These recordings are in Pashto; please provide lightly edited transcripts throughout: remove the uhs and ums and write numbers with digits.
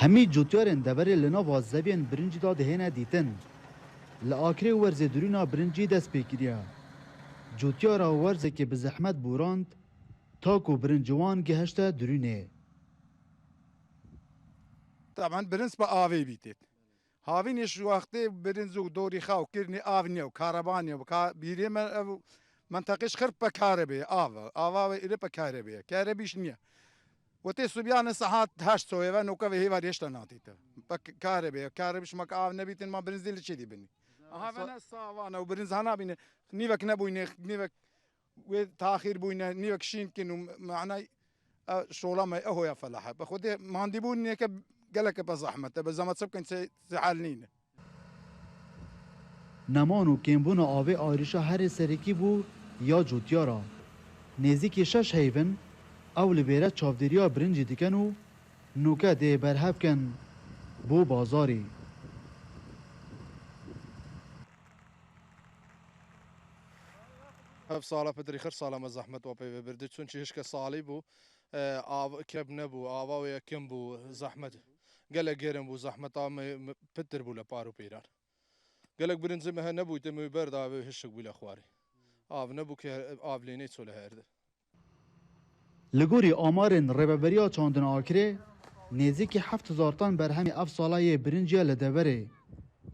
همی جوتیارن دبر لنا وازدبین برنجی دا دهینه دیتن لآکره ورز درونا برنجی دست پیکریا جوتیارا ورز که به زحمت بوراند تاکو برنجوان گهشته درونه طبعا برنس با آوی بیتید هاوینش وقتی برنزو دوری خاو کرنی آونی و کاربانی و بیری منطقش خرب بکاره بی آوا ایره بکاره بی کاره بیش نیه و تی سوبیان ساعت 8 سویه و نوکه هی واریشت ناتیته بکاره بی کاره بیش مک آو نبیتن ما برنز دیل چی دی بینی آها و ساوانا و برنز هنا بینه نیوک نبوینه نیوک و تاخیر بوینه نیوک شین کنو معنی شغله ما هو يا فلاحه بخودي ما عندي بوني قالك بزحمه بس ما تصب كنت زعلنين نمان و کمبون آوه آریشا هر سرکی بو یا جوتیارا نزدیک 6 هیون او لبیره چاودریا برنجی دیکن و نوکه ده برهب کن بو بازاری هف ساله پدری خر ساله مزحمت و پی بردی چون چیش که سالی بو آو کب نبو آوا و یکم بو زحمت گله گرم بو زحمت آم پدر بو لپارو پیرار گله برنزی مه نبو تمی برد آو هشک بو لخواری آو نبو که آو لینی چوله هرده لگوری آمارن رببریا چاندن آکره نزدیک 7000 تن برهمی اف سالای برنجیا لدوره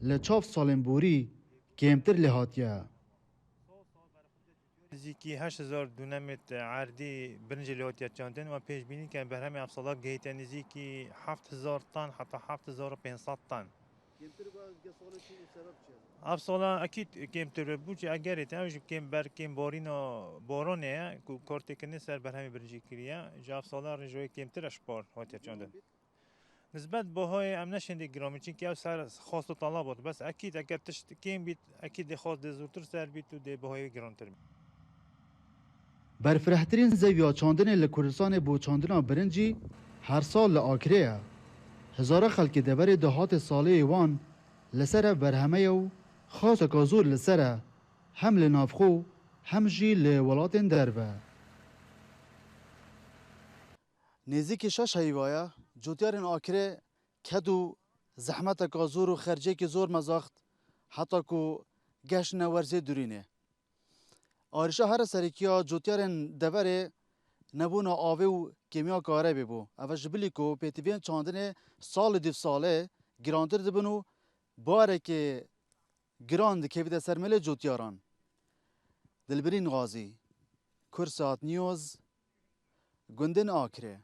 لچاف سالن بوری کمتر لحاتیه نزدیکی 8000 دونمت عردی برنج لوتیا چاندن و پیش بینی که برهمی افصالات گیت نزدیکی 7000 طن حتی 7500 طن افصالا اكيد كيم تربوج اگر تاوج كيم بر كيم بورينو بورونه كو كورتيكني سر برهمی برنجي كريا جا افصالا رجوي كيم ترش بار هاتيا چاندن نسبت بهای ام نشنده گرامی چون که سر خاص و طلب بود بس اكيد اگر تشت كيم بيت اكيد خاص دزورتر سر بيت و ده بهای گرانتر برفرهترین زویا چاندن لکردستان بو چاندنا برنجی هر سال لآکره هزار خلک دبر دهات ساله وان لسر برهمه و خاص کازور لسر هم لنافخو هم جی لولات دربه نزدیک 6 هیوایا جوتیارن آکره کدو زحمت کازور و خرجه که زور مزاخت حتی کو گشن ورزه دورینه آرشا هر سرکیا جوتیارن دبره نبونا آوه و کیمیا کاره ببو اوه جبلی کو پیتیوین چاندن سال دیو ساله گرانتر دبنو باره که گراند کهویده سرمله جوتیاران دلبرین غازی کرسات نیوز گندن آکره